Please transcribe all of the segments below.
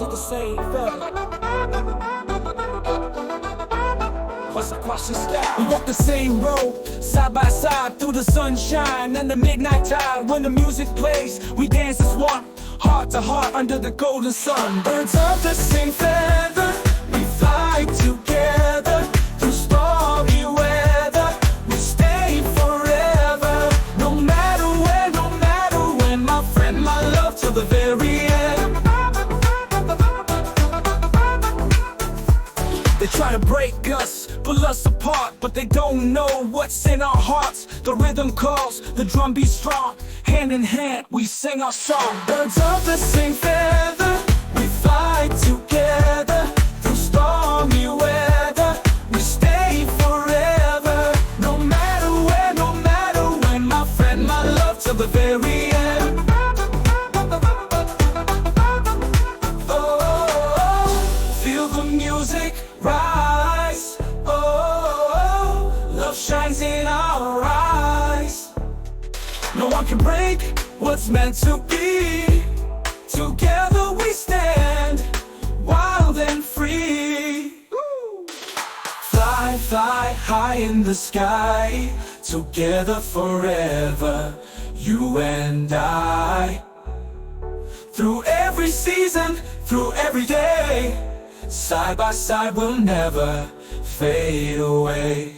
birds of the same feather. What's across the sky? We walk the same road, side by side, through the sunshine and the midnight tide. When the music plays, we dance as one, heart to heart under the golden sun. Birds of the same feather, we fly together through stormy weather. We stay forever, no matter when, my friend, my love, till the very end. They try to break us, pull us apart, but they don't know what's in our hearts. The rhythm calls, the drum beats strong. Hand in hand, we sing our song. Birds of the same feather, we fly together through stormy weather. We stay forever, no matter when, my friend, my love, till the very end. Oh, feel the music rise. Oh, love shines in our eyes. No one can break what's meant to be. Together we stand, wild and free. Fly, fly high in the sky, together forever, you and I. Through every season, through every day, side by side we'll never fade away.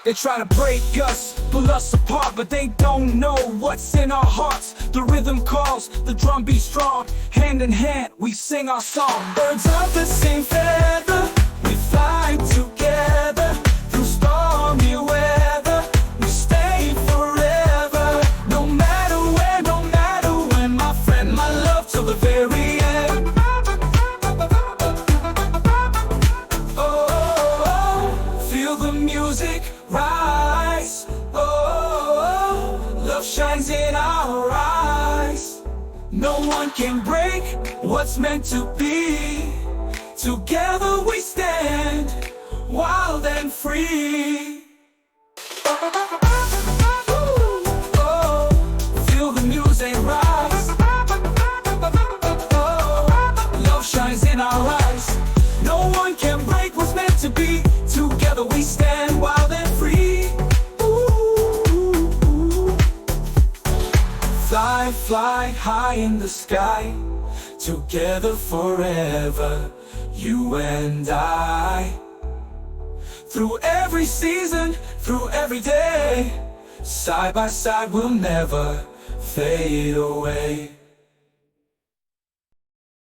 They try to break us, pull us apart, but they don't know what's in our hearts. The rhythm calls, the drum beats strong. Hand in hand, we sing our song. Birds of the same feather, we fly together through stormy weather. We stay forever, no matter when, my friend, my love, till the very end. Oh, feel the music rise. Oh, love shines in our eyes. No one can break what's meant to be. Together we stand, wild and free. Oh, feel the music rise. Oh, love shines in our eyes. No one can break what's meant to be. Together we stand, wild and free. Ooh. Fly, fly high in the sky, together forever, you and I. Through every season, through every day, side by side we'll never fade away.